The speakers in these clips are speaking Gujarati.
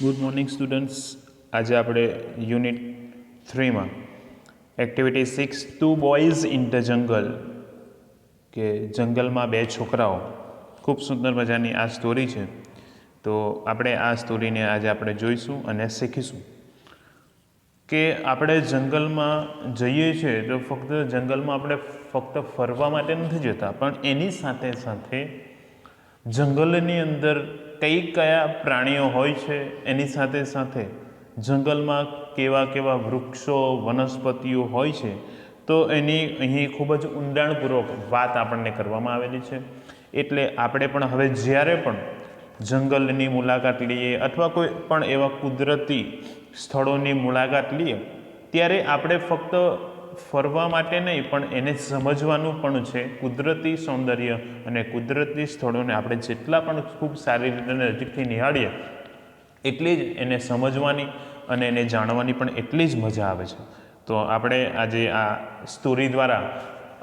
Good morning students. આજે આપણે યુનિટ 3માં activity 6 two boys in the jungle કે જંગલમાં બે છોકરાઓ, ખૂબ સુંદર મજાની આ સ્ટોરી છે. તો આપણે આ સ્ટોરીને આજે આપણે જોઈશું અને શીખીશું કે આપણે જંગલમાં જઈએ છીએ તો ફક્ત જંગલમાં આપણે ફક્ત ફરવા માટે નથી જતા, પણ એની સાથે સાથે જંગલની અંદર કયા પ્રાણીઓ હોય છે, એની સાથે સાથે જંગલમાં કેવા વૃક્ષો વનસ્પતિઓ હોય છે, તો એની અહીં ખૂબ જ ઊંડાણપૂર્વક વાત આપણને કરવામાં આવેલી છે. એટલે આપણે પણ હવે જ્યારે પણ જંગલની મુલાકાત લઈએ અથવા કોઈ પણ એવા કુદરતી સ્થળોની મુલાકાત લઈએ ત્યારે આપણે ફક્ત ફરવા માટે નહીં પણ એને સમજવાનું પણ છે. કુદરતી સૌંદર્ય અને કુદરતી સ્થળોને આપણે જેટલા પણ ખૂબ સારી રીતે નજીકથી નિહાળીએ એટલી જ એને સમજવાની અને એને જાણવાની પણ એટલી જ મજા આવે છે. તો આપણે આજે આ સ્ટોરી દ્વારા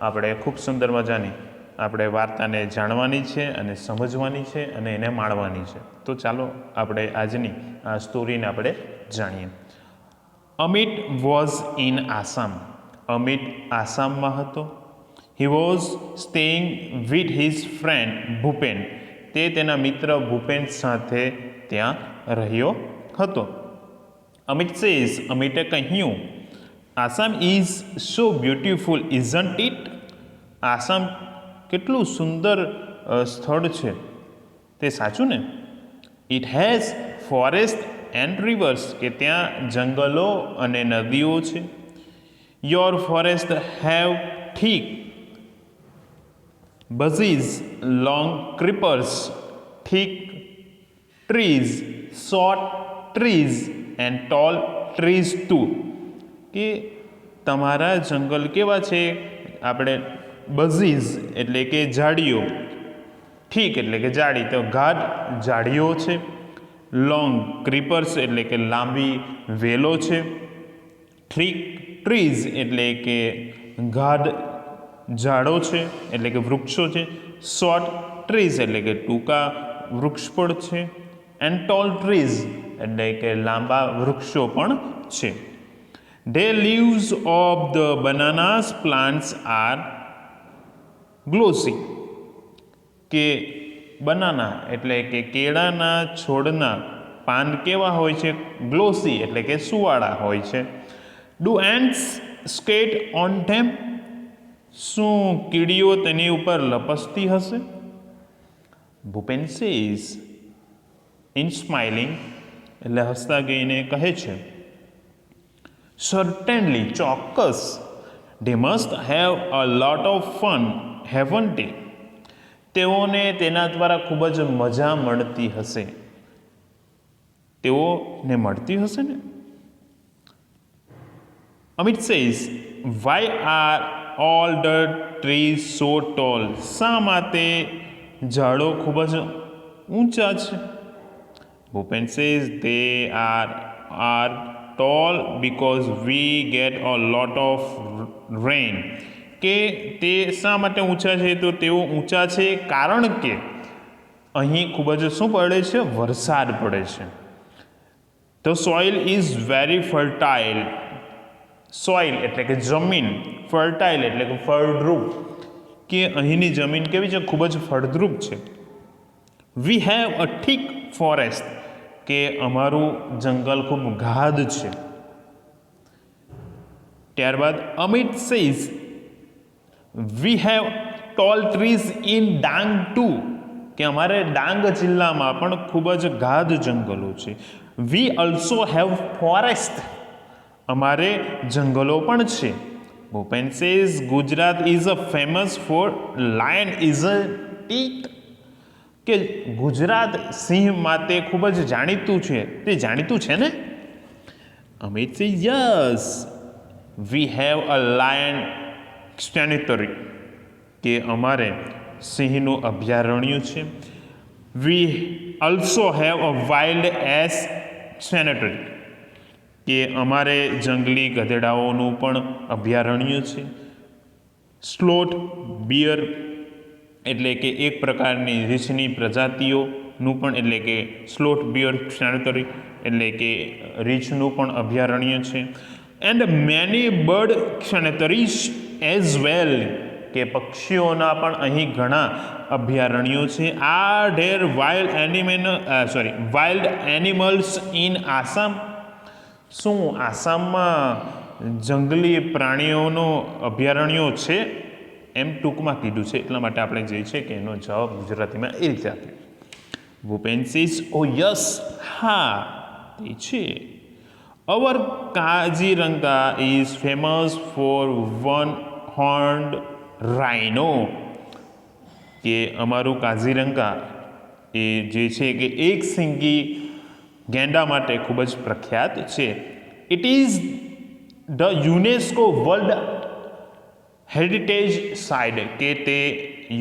આપણે ખૂબ સુંદર મજાની આપણે વાર્તાને જાણવાની છે અને સમજવાની છે અને એને માણવાની છે. તો ચાલો આપણે આજની આ સ્ટોરીને આપણે જાણીએ. Amit was in Assam. અમિત આસામમાં હતો. He was staying with his friend Bhupen. તે તેના મિત્ર ભૂપેન સાથે ત્યાં રહ્યો હતો. અમિતે કહ્યું, Assam is so beautiful isn't it. Assam કેટલું સુંદર સ્થળ છે, તે સાચું ને? It has forest and reverse. કે ત્યાં જંગલો અને નદીઓ છે. Your forest have thick bushes, long creepers, thick trees, short trees and tall trees too. કે તમારા જંગલ કેવા છે? આપણે બઝીઝ એટલે કે ઝાડીઓ, ઠીક એટલે કે જાડી, તો ગાઢ ઝાડીઓ છે. લોંગ ક્રીપર્સ એટલે કે લાંબી વેલો છે. થીક ટ્રીઝ એટલે કે ગાઢ ઝાડો છે એટલે કે વૃક્ષો છે. શોર્ટ ટ્રીઝ એટલે કે ટૂંકા વૃક્ષ પણ છે. એન્ડ ટોલ ટ્રીઝ એટલે કે લાંબા વૃક્ષો પણ છે. The leaves of the bananas plants are glossy. કે બનાના એટલે કે કેળાના છોડના પાન કેવા હોય છે? ગ્લોસી એટલે કે સુવાળા હોય છે. Do ants skate on them? શું કીડીઓ તેની ઉપર લપસતી હશે? ભૂપેન સેઝ ઇન સ્માઇલિંગ એટલે હસતા ગઈને કહે છે, સર્ટેનલી ચોક્કસ. They must have a lot of fun haven't they. તેઓને તેના દ્વારા ખૂબ જ મજા મળતી હશે. તેઓને મળતી હશે ને? Amit says, why are all the trees so tall. શા માટે ઝાડો ખૂબ જ ઊંચા છે? Bhupen says, they are tall because we get a lot of rain. કે તે શા માટે ઊંચા છે? તો તેઓ ઊંચા છે કારણ કે અહીં ખૂબ જ શું પડે છે? વરસાદ પડે છે. The soil is very fertile. Soil એટલે કે જમીન, ફર્ટાઇલ એટલે કે ફળદ્રુપ. કે અહીંની જમીન કેવી છે? ખૂબ જ ફળદ્રુપ છે. We have a thick forest. કે અમારું જંગલ ખૂબ ગાઢ છે. ત્યારબાદ Amit says, we have tall trees in Dang too. કે અમારે ડાંગ જિલ્લામાં પણ ખૂબ જ ગાઢ જંગલો છે. We also have forest. અમારે જંગલો પણ છે. Bhupen says, Gujarat is a famous for lion isn't it. કે ગુજરાત સિંહ માટે ખૂબ જ જાણીતું છે. તે જાણીતું છે ને? Amit says, yes we have a lion sanctuary. કે અમારે સિંહનું અભયારણ્ય છે. We also have a wild ass sanctuary. કે અમારે જંગલી ગધેડાઓનું પણ અભયારણ્ય છે. સ્લોથ બિયર એટલે કે એક પ્રકારની રીંછની પ્રજાતિઓ નું પણ એટલે કે સ્લોથ બિયર સેન્ચુરી એટલે કે રીંછનું પણ અભયારણ્ય છે. And many bird sanctuaries as well, કે પક્ષીઓના પણ અહીં ઘણા અભયારણ્યો છે. Are there wild animals in Assam, શું આસામમાં જંગલી પ્રાણીઓનો અભયારણ્યો છે? એમ ટૂંકમાં કીધું છે, એટલા માટે આપણે જે છે કે એનો જવાબ ગુજરાતીમાં એ રીતે આપ્યો. ભૂપેન સેઝ, ઓ યસ, હા તે છે. Our Kaziranga is famous for one horned rhino, કે અમારું કાઝીરંગા એ જે છે કે એક સિંગી ગેંડા માટે ખૂબ જ પ્રખ્યાત છે. It is the UNESCO world heritage site, કે તે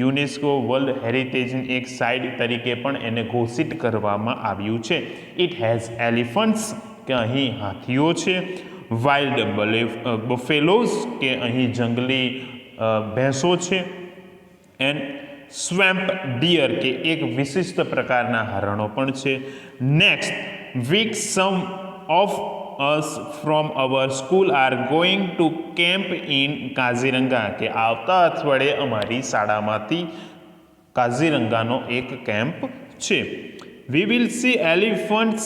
યુનેસ્કો વર્લ્ડ હેરિટેજની એક સાઇટ તરીકે પણ એને ઘોષિત કરવામાં આવ્યું છે. ઇટ હેઝ એલિફન્ટ્સ, કે અહીં હાથીઓ છે. વાઇલ્ડ બફેલોઝ, કે અહીં જંગલી ભેંસો છે. એન્ડ સ્વેમ્પ ડિયર, કે એક વિશિષ્ટ પ્રકારના હરણો પણ છે. Next week some of us from our school are going to camp in Kaziranga, કે આવતા અઠવાડિયે અમારી શાળામાંથી કાઝીરંગાનો એક કેમ્પ છે. We will see elephants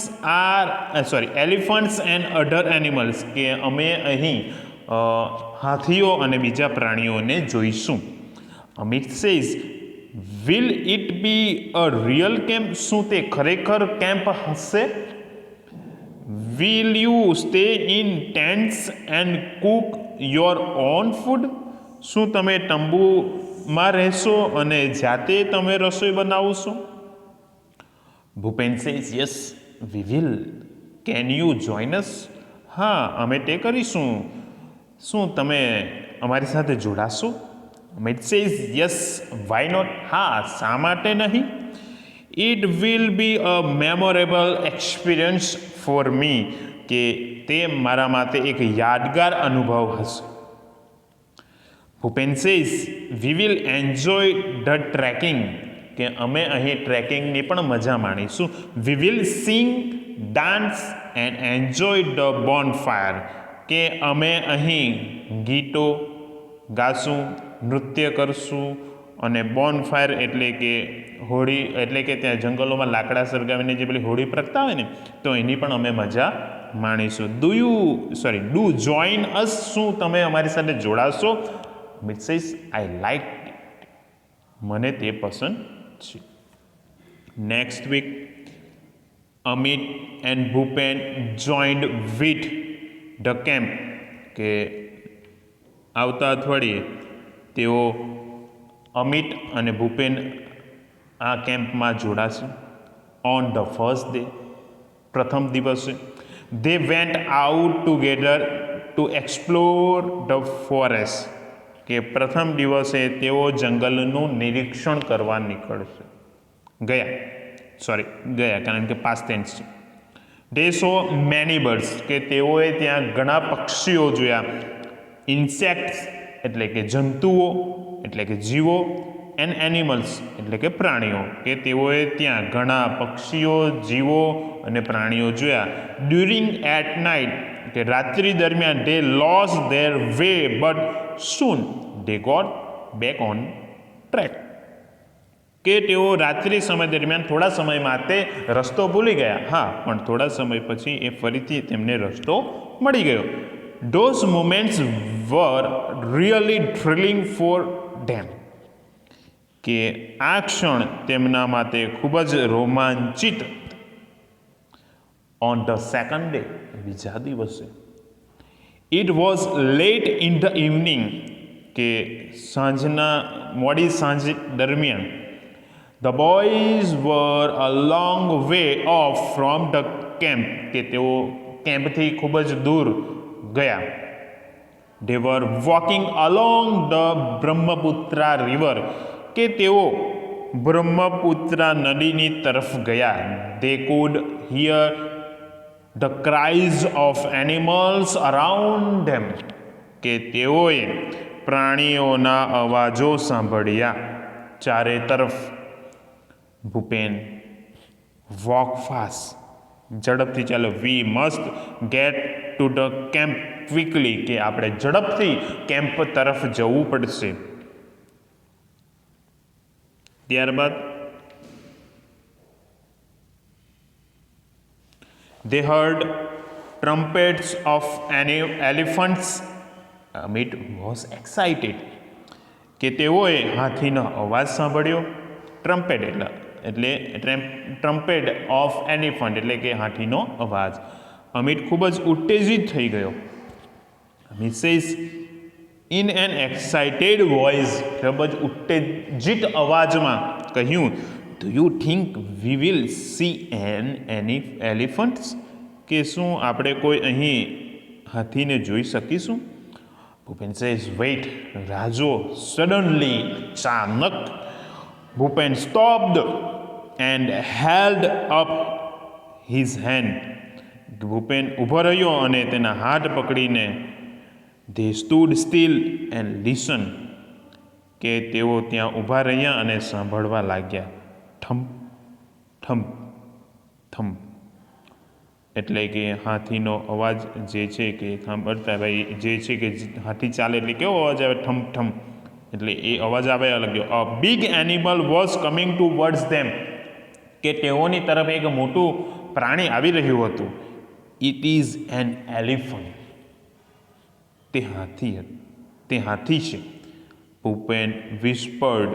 and other animals, કે અમે અહીં હાથીઓ અને બીજા પ્રાણીઓને જોઈશું. Amit says, will it be a real camp, શું તે ખરેખર કેમ્પ હશે? Will you stay in tents and cook your own food, શું તમે તંબુમાં રહેશો અને જાતે તમે રસોઈ બનાવશો? Bhupen says, yes we will, can you join us, હા અમે તે કરીશું, શું તમે અમારી સાથે જોડાશો? Amit says, yes why not, હા શા માટે નહીં? It will be a memorable experience for me, કે તે મારા માટે એક યાદગાર અનુભવ હશે. Bhupen says, we will enjoy the trekking, કે અમે અહીં ટ્રેકિંગની પણ મજા માણીશું. We will sing, dance and enjoy the bonfire, કે અમે અહીં ગીતો ગાશું, નૃત્ય કરશું, અને બોનફાયર એટલે કે હોળી, એટલે કે ત્યાં જંગલોમાં લાકડા સળગાવીને જે પેલી હોળી પ્રગટાવે ને, તો એની પણ અમે મજા માણીશું. ડુ જોઈન અસ, શું તમે અમારી સાથે જોડાશો? Amit says, I like it, મને તે પસંદ છે. Next week Amit and Bhupen joined with the camp, કે આવતા અઠવાડિયે તેઓ અમિત અને ભૂપેન આ કેમ્પમાં જોડાશે. ઓન ધ ફર્સ્ટ ડે, પ્રથમ દિવસે they went out together to explore the forest, કે પ્રથમ દિવસે તેઓ જંગલનું નિરીક્ષણ કરવા ગયા, કારણ કે પાસ્ટ ટેન્સ છે. દે સો મેની બર્ડ્સ, કે તેઓએ ત્યાં ઘણા પક્ષીઓ જોયા. ઇન્સેક્ટ્સ એટલે કે જંતુઓ, એટલે કે જીવો. એન્ડ એનિમલ્સ એટલે કે પ્રાણીઓ, કે તેઓએ ત્યાં ઘણા પક્ષીઓ, જીવો અને પ્રાણીઓ જોયા. ડ્યુરિંગ એટ નાઇટ, કે રાત્રિ દરમિયાન they lost their way but soon they got back on track, કે તેઓ રાત્રિ સમય દરમિયાન થોડા સમય માટે રસ્તો ભૂલી ગયા, હા પણ થોડા સમય પછી એ ફરીથી તેમને રસ્તો મળી ગયો. Those moments were really thrilling for them, કે આ ક્ષણ તેમના માટે ખૂબ જ રોમાંચિત. ઓન ધ સેકન્ડ ડે, બીજા દિવસે it was late in the evening, કે મોડી સાંજ દરમિયાન. The boys were a long way off from the camp, કે તેઓ કેમ્પથી ખૂબ જ દૂર ગયા. They were walking along the Brahmaputra river, કે તેઓ બ્રહ્મપુત્રા નદીની તરફ ગયા. They could hear the cries of animals around them, કે તેઓએ પ્રાણીઓના અવાજો સાંભળ્યા ચારે તરફ. ભૂપેન વોક ફાસ્ટ, ઝડપથી ચાલો. We must get to the camp quickly, કે આપણે ઝડપથી કેમ્પ તરફ જવું પડશે. ત્યારબાદ they heard trumpets of elephants. Amit was excited. કે તેઓએ હાથીનો અવાજ સાંભળ્યો. ટ્રમ્પેટ એટલે ટ્રમ્પેટ ઓફ એલિફન્ટ એટલે કે હાથીનો અવાજ. અમિત ખૂબ જ ઉત્તેજિત થઈ ગયો. Amit says in an excited voice, ખૂબ જ ઉત્તેજિત અવાજમાં કહ્યું, do you think we will see any elephants, કે શું આપણે કોઈ અહીં હાથીને જોઈ શકીશું? ભૂપેન સેઝ વેઇટ, રાજો. સડનલી, અચાનક, Bhupen stopped and held up his hand. Bhupen ઊભો રહ્યો અને તેના હાથ પકડીને they stood still and listen, કે તેઓ ત્યાં ઊભા રહ્યા અને સાંભળવા લાગ્યા. ઠમ ઠમ ઠમ, એટલે કે હાથીનો અવાજ જે છે કે સાંભળતા ભાઈ જે છે કે હાથી ચાલે એટલે કેવો અવાજ આવે? ઠમ ઠમ, એટલે એ અવાજ આવે લાગ્યો. A big animal was coming towards them, કે તેઓની તરફ એક મોટું પ્રાણી આવી રહ્યું હતું. ઇટ ઇઝ એન એલિફન્ટ, તે હાથી છે. ભૂપેન વિસ્પર્ડ,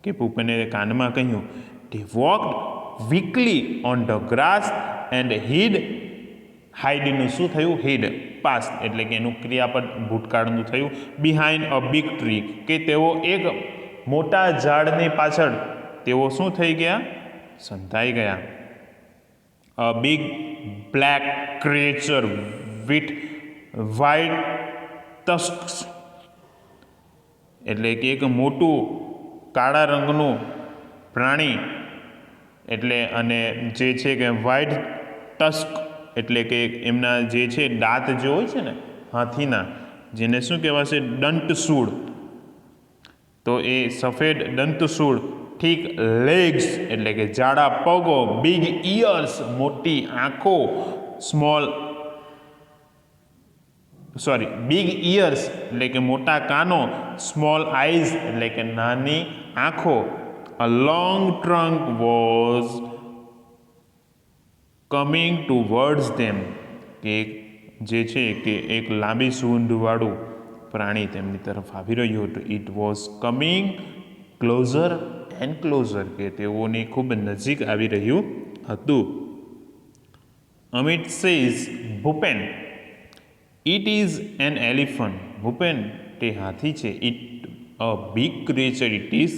કે ભૂપેને કાનમાં કહ્યું. they walked weakly on the grass and હાઈડનું શું થયું? હિડ પાસ્ટ, એટલે કે એનું ક્રિયાપદ ભૂતકાળનું થયું. બિહાઇન્ડ અ બિગ ટ્રી, કે તેઓ એક મોટા ઝાડની પાછળ તેઓ શું થઈ ગયા? સંતાઈ ગયા. A big black creature with white tusks, એટલે કે એક મોટું કાળા રંગનું પ્રાણી, એટલે અને જે છે કે વ્હાઇટ ટસ્ક, એટલે કે એમના જે છે દાંત જે હોય છે ને હાથીના, જેને શું કહેવાશે? દંતશૂળ. તો એ સફેદ દંતશૂળ. ઠીક લેગ્સ, એટલે કે જાડા પગો. બિગ ઇયર્સ, મોટી આંખો. બિગ ઇયર્સ એટલે કે મોટા કાનો. સ્મોલ આઈઝ, એટલે કે નાની આંખો. A long trunk was coming towards them, કે જે છે કે એક લાંબી સૂંઢવાળું પ્રાણી તેમની તરફ આવી રહ્યું હતું. It was coming closure and closure, કે તેઓની ખૂબ નજીક આવી રહ્યું હતું. Amit says Bhupen, it is an elephant. Bhupen, તે હાથી છે. It a big creature it is,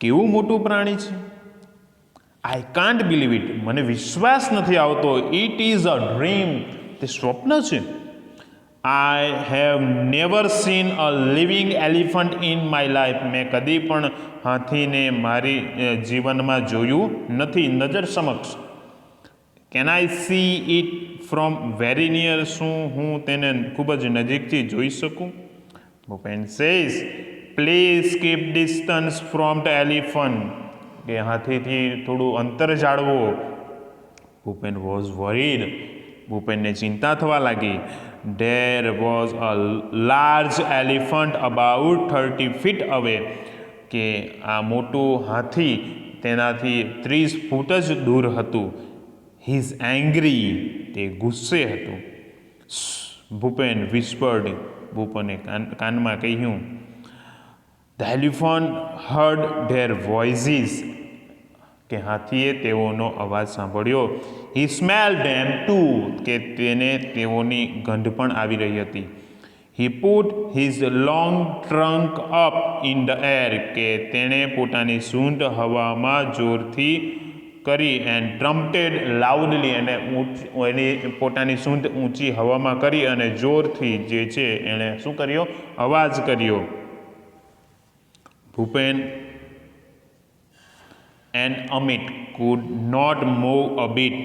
કેવું મોટું પ્રાણી છે. આઈ કાન્ટ બિલીવ ઇટ, મને વિશ્વાસ નથી આવતો. ઇટ ઇઝ અ ડ્રીમ, તે સ્વપ્ન છે. I have never scene a living elephant in my life, મેં કદી પણ હાથીને મારી જીવનમાં જોયું નથી નજર સમક્ષ. Can I C it from very near, શું હું તેને ખૂબ જ નજીકથી જોઈ શકું? Bhupen says please keep distance from the elephant, કે હાથીથી થોડું અંતર જાળવો. ભૂપેન વોઝ વરીડ, ભૂપેનને ચિંતા થવા લાગી. There was a large elephant about 30 feet અવે, કે આ મોટું હાથી તેનાથી 30 ફૂટ જ દૂર હતું. હિઝ એંગ્રી, તે ગુસ્સે હતું. ભૂપેન વિસ્પર્ડ, ભૂપેને કાનમાં કહ્યું. The elephant hard there voices, કે હાથીએ તેઓનો અવાજ સાંભળ્યો. હી સ્મેલ ધેમ ટુ, કે તેને તેઓની ગંધ પણ આવી રહી હતી. હી put his long trunk up in the air, કે તેણે પોતાની સૂંઢ હવામાં જોરથી કરી. એન્ડ ટ્રમ્પટેડ લાઉડલી, અને એની પોતાની સૂંઢ ઊંચી હવામાં કરી અને જોરથી જે છે એણે શું કર્યો? અવાજ કર્યો. Bhupen and Amit could not move a bit,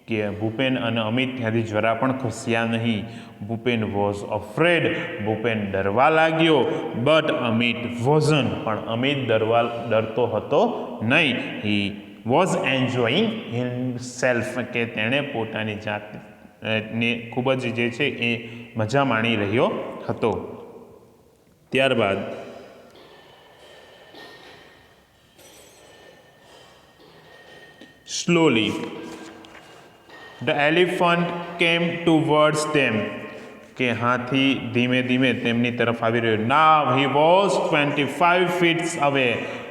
કે ભૂપેન અને અમિત ત્યાંથી જરા પણ ખસ્યા નહીં. ભૂપેન વોઝ અફ્રેડ, ભૂપેન ડરવા લાગ્યો. બટ અમિત વોઝન, પણ અમિત ડરતો હતો નહીં. હી વોઝ એન્જોઈંગ હિમસેલ્ફ, કે તેણે પોતાની જાતને ખૂબ જ જે છે એ મજા માણી રહ્યો હતો. ત્યારબાદ સ્લોલી ધ એલિફન્ટ કેમ ટુવર્ડ્સ ધેમ, કે હાથી ધીમે ધીમે તેમની તરફ આવી રહ્યો. નાવ હી વોઝ 25 feet અવે,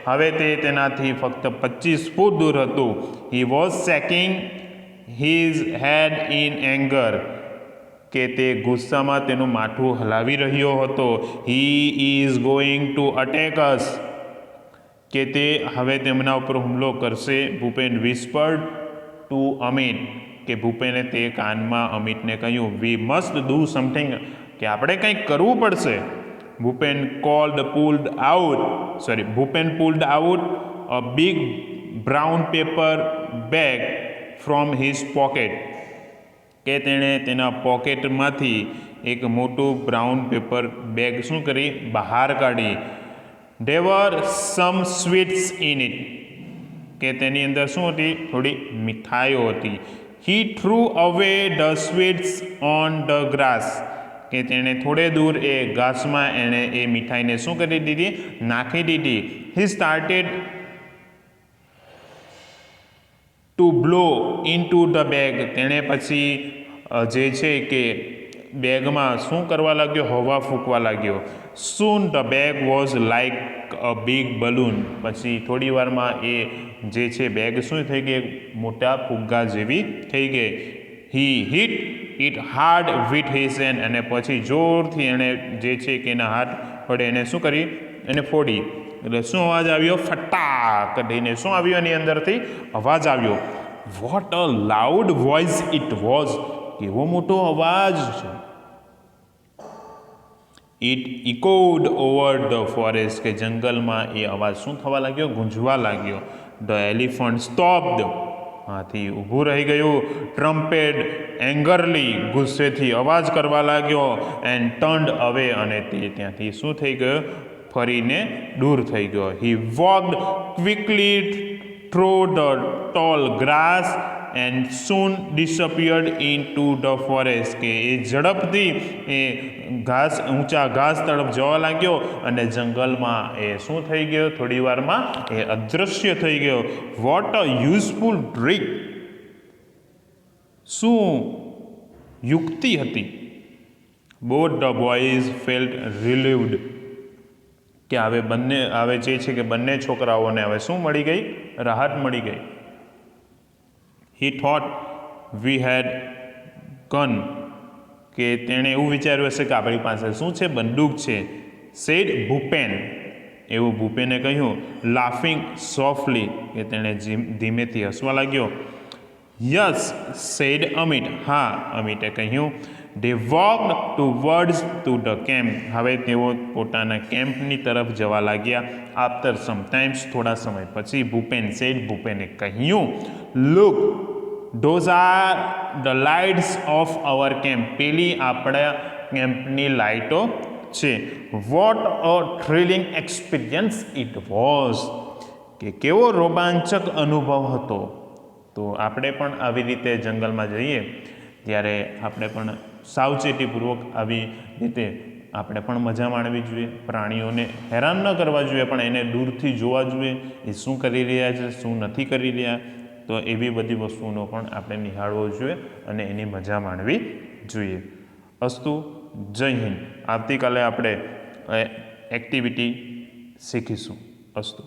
હવે તે તેનાથી ફક્ત 25 ફૂટ દૂર હતું. He was shaking his head in anger, કે તે ગુસ્સામાં તેનું માથું હલાવી રહ્યો હતો. He is going to attack us, કે તે હવે તેમના ઉપર હુમલો કરશે. ભૂપેન વિસ્પર્ડ ટુ અમિત, કે ભૂપેને તે કાનમાં અમિતને કહ્યું. વી મસ્ટ ડુ સમથિંગ, કે આપણે કંઈક કરવું પડશે. Bhupen pulled out a big brown paper bag from his pocket, કે તેણે તેના પોકેટમાંથી એક મોટું બ્રાઉન પેપર બેગ શું કરી, બહાર કાઢી. There some sweets in it, કે તેની અંદર શું હતી, થોડી મીઠાઈઓ હતી. He threw away the sweets on the grass, કે તેણે થોડે દૂર એ ઘાસમાં એણે એ મીઠાઈને શું કરી દીધી, નાખી દીધી. He started to blow in to the bag, તેણે પછી જે છે કે બેગમાં શું કરવા લાગ્યો, હવા ફૂંકવા લાગ્યો. Soon the bag was like a big balloon, પછી થોડી વારમાં એ જે છે બેગ શું થઈ ગઈ, મોટા ફુગ્ગા જેવી થઈ ગઈ. He hit it hard with his hand, અને પછી જોરથી એણે જે છે કે એના હાથ વડે એને શું કરી, એને ફોડી. એટલે શું અવાજ આવ્યો, ફટાક દઈને શું આવ્યું, એની અંદરથી અવાજ આવ્યો. What a loud voice it was, કેવો મોટો અવાજ છે. It echoed over the forest, કે જંગલમાં એ અવાજ શું થવા લાગ્યો, ગુંજવા લાગ્યો. ધ એલિફન્ટ સ્ટોપ્ડ, હાથી ઊભું રહી ગયું. ટ્રમ્પેડ એંગરલી, ગુસ્સેથી અવાજ કરવા લાગ્યો. એન્ડ ટર્ન્ડ અવે, અને તે ત્યાંથી શું થઈ ગયો, ફરીને દૂર થઈ ગયો. He walked quickly through the tall grass and soon disappeared into the forest, કે એ ઝડપથી એ ઊંચા ઘાસ તરફ જવા લાગ્યો અને જંગલમાં એ શું થઈ ગયો, થોડી વારમાં એ અદૃશ્ય થઈ ગયો. વોટ અ યુઝફુલ ટ્રીક, શું યુક્તિ હતી. બોથ ધ બોયઝ ફેલ્ટ રિલીવ્ડ, કે હવે જે છે કે બંને છોકરાઓને હવે શું મળી ગઈ, રાહત મળી ગઈ. He thought V head gun, કે તેણે એવું વિચાર્યું હશે કે આપણી પાસે શું છે, બંદૂક છે. સેડ ભૂપેન, એવું ભૂપેને કહ્યું. લાફિંગ સોફ્ટલી, કે તેણે ધીમેથી હસવા લાગ્યો. યસ સેડ અમિત, હા અમિતે કહ્યું. They walked towards two the camp, હવે તેઓ પોતાના કેમ્પની તરફ જવા લાગ્યા. આફ્ટર સમ ટાઈમ્સ, થોડા સમય પછી. ભૂપેને કહ્યું. Look, those are the lights of our camp, પેલી આપણા કેમ્પની લાઇટો છે. What a thrilling experience it was, કે કેવો રોમાંચક અનુભવ હતો. તો આપણે પણ આવી રીતે જંગલમાં જઈએ ત્યારે આપણે પણ સાવચેતીપૂર્વક આવી રીતે આપણે પણ મજા માણવી જોઈએ. પ્રાણીઓને હેરાન ન કરવા જોઈએ, પણ એને દૂરથી જોવા જોઈએ, એ શું કરી રહ્યા છે, શું નથી કરી રહ્યા. તો એવી બધી વસ્તુઓનો પણ આપણે નિહાળવો જોઈએ અને એની મજા માણવી જોઈએ. અસ્તુ, જય હિન્દ. આવતીકાલે આપણે એક્ટિવિટી શીખીશું. અસ્તુ.